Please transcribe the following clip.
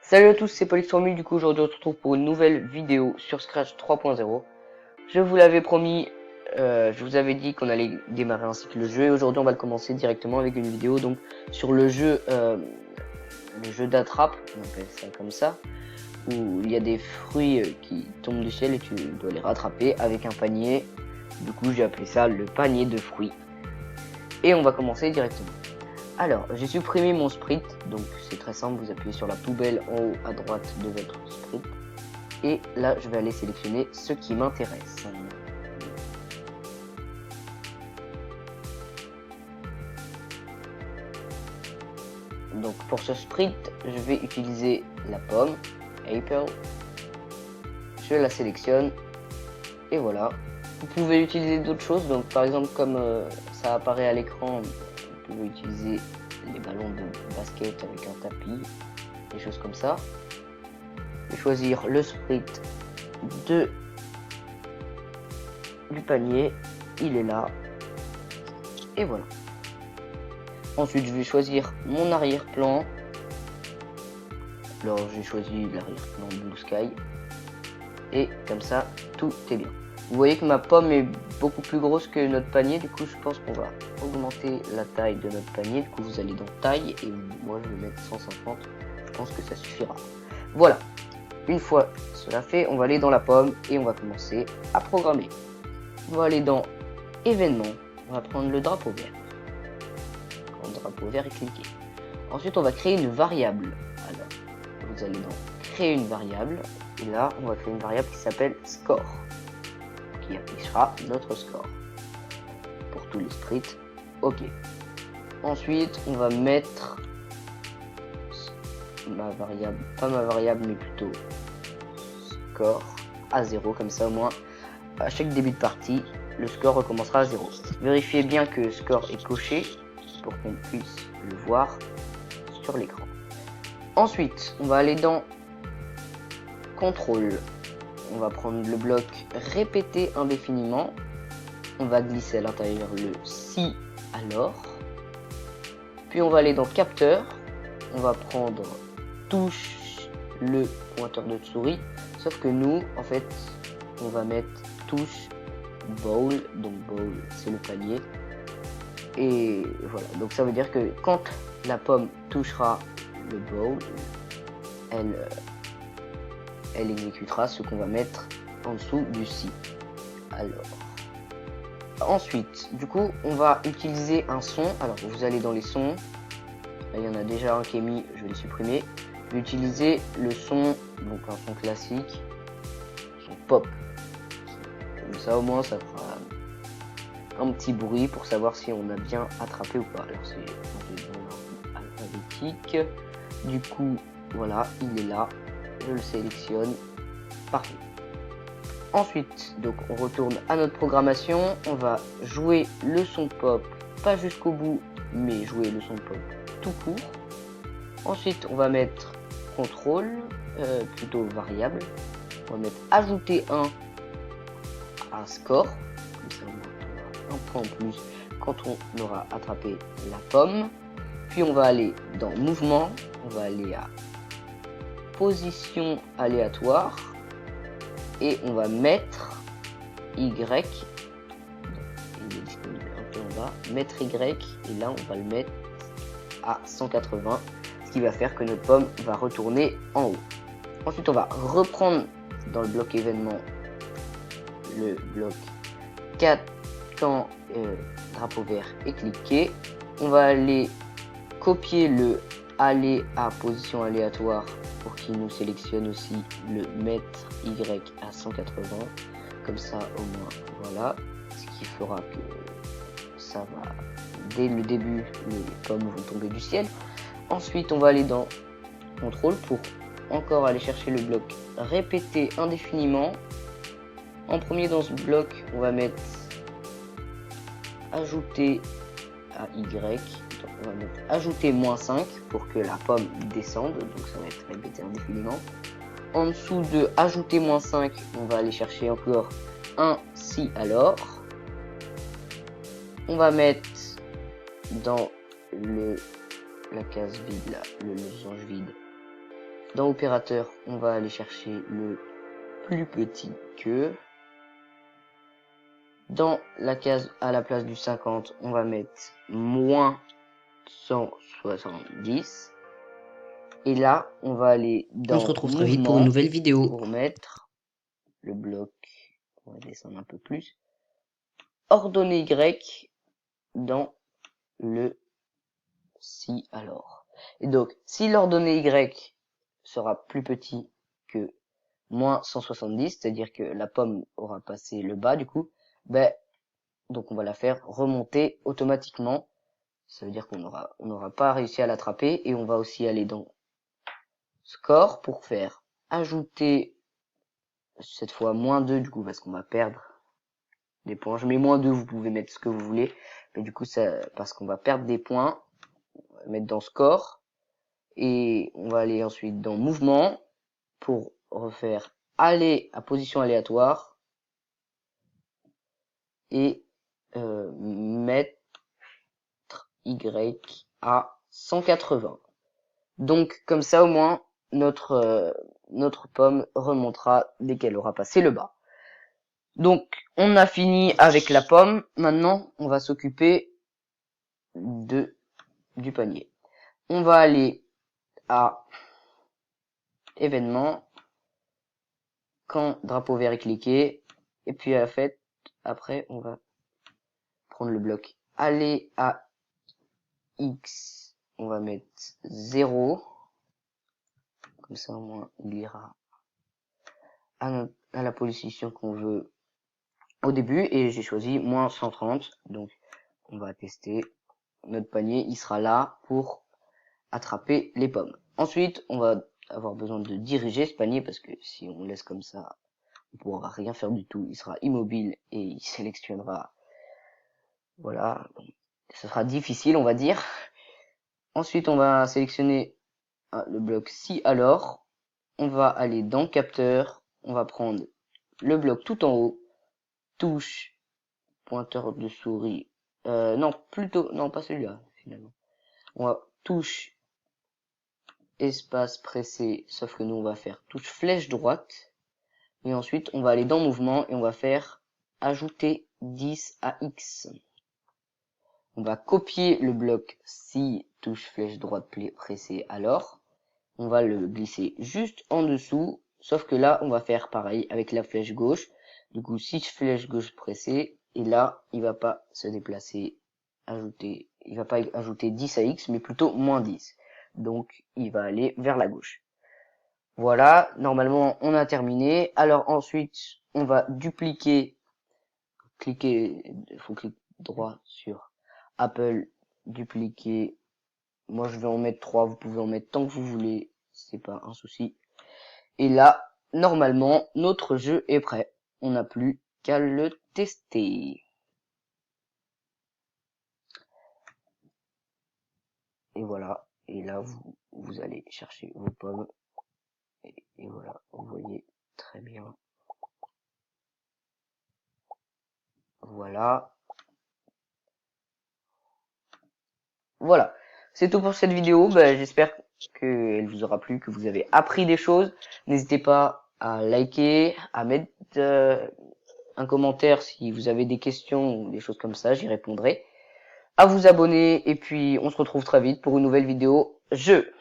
Salut à tous, c'est Polyx3000. Du coup, aujourd'hui, on se retrouve pour une nouvelle vidéo sur Scratch 3.0. Je vous l'avais promis, je vous avais dit qu'on allait démarrer ainsi que le jeu. Et aujourd'hui, on va le commencer directement avec une vidéo donc sur le jeu d'attrape, on appelle ça comme ça, où il y a des fruits qui tombent du ciel et tu dois les rattraper avec un panier. Du coup, j'ai appelé ça le panier de fruits. Et on va commencer directement. Alors, j'ai supprimé mon sprite, donc c'est très simple, vous appuyez sur la poubelle en haut à droite de votre sprite. Et là, je vais aller sélectionner ce qui m'intéresse. Donc pour ce sprite, je vais utiliser la pomme, Apple. Je la sélectionne et voilà. Vous pouvez utiliser d'autres choses, donc par exemple comme ça apparaît à l'écran, vous pouvez utiliser les ballons de basket avec un tapis, des choses comme ça. Je vais choisir le sprite du panier, il est là, et voilà. Ensuite, je vais choisir mon arrière-plan. Alors, j'ai choisi l'arrière-plan Blue Sky. Et comme ça, tout est bien. Vous voyez que ma pomme est beaucoup plus grosse que notre panier. Du coup, je pense qu'on va augmenter la taille de notre panier. Du coup, vous allez dans taille et moi, je vais mettre 150. Je pense que ça suffira. Voilà. Une fois cela fait, on va aller dans la pomme et on va commencer à programmer. On va aller dans événements. On va prendre le drapeau vert. Quand le drapeau vert est cliqué. Ensuite, on va créer une variable. Alors, vous allez dans créer une variable. Et là, on va créer une variable qui s'appelle score, qui affichera notre score pour tous les sprites. Ok. Ensuite, on va mettre ma variable, pas ma variable, mais plutôt score à 0. Comme ça, au moins, à chaque début de partie, le score recommencera à 0. Vérifiez bien que score est coché pour qu'on puisse le voir sur l'écran. Ensuite, on va aller dans contrôle. On va prendre le bloc répéter indéfiniment. On va glisser à l'intérieur le si alors. Puis on va aller dans capteur. On va prendre touche le pointeur de souris. Sauf que nous, en fait, on va mettre touche bowl. Donc bowl, c'est le panier. Et voilà. Donc ça veut dire que quand la pomme touchera le bowl, elle exécutera ce qu'on va mettre en dessous du si. Alors, ensuite, du coup, on va utiliser un son. Alors, vous allez dans les sons. Là, il y en a déjà un qui est mis, je vais le supprimer. Je vais utiliser le son, donc un son classique, son pop. Comme ça, au moins, ça fera un petit bruit pour savoir si on a bien attrapé ou pas. Alors, c'est alphabétique. Du coup, voilà, il est là. Je le sélectionne. Parfait. Ensuite, donc on retourne à notre programmation. On va jouer le son pop, pas jusqu'au bout, mais jouer le son pop tout court. Ensuite, on va mettre contrôle, plutôt variable. On va mettre ajouter 1 à score. Comme ça, on aura un point en plus quand on aura attrapé la pomme. Puis on va aller dans mouvement. On va aller à position aléatoire et on va mettre Y, il est disponible un peu en bas, mettre Y et là on va le mettre à 180, ce qui va faire que notre pomme va retourner en haut. Ensuite on va reprendre dans le bloc événement le bloc 4 quand drapeau vert est cliqué. On va aller copier le aller à position aléatoire pour qu'il nous sélectionne aussi le mettre Y à 180. Comme ça au moins voilà. Ce qui fera que ça va dès le début les pommes vont tomber du ciel. Ensuite on va aller dans contrôle pour encore aller chercher le bloc répéter indéfiniment. En premier dans ce bloc on va mettre ajouter à Y. Donc on va mettre ajouter -5 pour que la pomme descende, donc ça va être répété indéfiniment. En dessous de ajouter -5, on va aller chercher encore un si alors. On va mettre dans la case vide là, le losange vide, Dans opérateur, on va aller chercher le plus petit que. Dans la case à la place du 50, on va mettre moins 170. Et là, on va aller On se dans retrouve très vite pour une mouvement nouvelle vidéo. pour mettre le bloc. On va descendre un peu plus. Ordonnée Y dans le si alors. Et donc, si l'ordonnée Y sera plus petit que moins 170, c'est-à-dire que la pomme aura passé le bas du coup, ben, donc on va la faire remonter automatiquement. Ça veut dire qu'on n'aura pas réussi à l'attraper, et on va aussi aller dans score pour faire ajouter cette fois moins 2 du coup parce qu'on va perdre des points. Je mets moins 2, vous pouvez mettre ce que vous voulez, mais du coup ça, parce qu'on va perdre des points, on va mettre dans score, et on va aller ensuite dans mouvement pour refaire aller à position aléatoire et mettre Y à 180. Donc comme ça au moins notre pomme remontera dès qu'elle aura passé le bas. Donc on a fini avec la pomme. Maintenant on va s'occuper du panier. On va aller à événements, quand drapeau vert est cliqué, et puis à la fête, après on va prendre le bloc aller à X, on va mettre 0, comme ça au moins il ira à la position qu'on veut au début, et j'ai choisi moins 130, donc on va tester notre panier, il sera là pour attraper les pommes. Ensuite, on va avoir besoin de diriger ce panier, parce que si on laisse comme ça, on pourra rien faire du tout, il sera immobile et il sélectionnera, voilà, donc, ce sera difficile on va dire. Ensuite, on va sélectionner le bloc si alors, on va aller dans capteur, on va prendre le bloc tout en haut, touche, pointeur de souris, non, plutôt, non, pas celui-là, finalement. On va touche, espace pressé, sauf que nous, on va faire touche flèche droite. Et ensuite, on va aller dans mouvement et on va faire ajouter 10 à X. On va copier le bloc si touche flèche droite pressée alors. On va le glisser juste en dessous, sauf que là, on va faire pareil avec la flèche gauche. Du coup, si flèche gauche pressée, et là, il va pas se déplacer, il va pas ajouter 10 à X, mais plutôt moins 10. Donc, il va aller vers la gauche. Voilà, normalement, on a terminé. Alors ensuite, on va dupliquer, faut cliquer droit sur Apple, dupliquer. Moi, je vais en mettre 3, vous pouvez en mettre tant que vous voulez, c'est pas un souci. Et là, normalement, notre jeu est prêt. On n'a plus qu'à le tester. Et voilà. Et là, vous allez chercher vos pommes. Et voilà, vous voyez très bien. Voilà. Voilà. C'est tout pour cette vidéo. J'espère qu'elle vous aura plu, que vous avez appris des choses. N'hésitez pas à liker, à mettre un commentaire si vous avez des questions ou des choses comme ça, j'y répondrai. À vous abonner, et puis on se retrouve très vite pour une nouvelle vidéo jeu.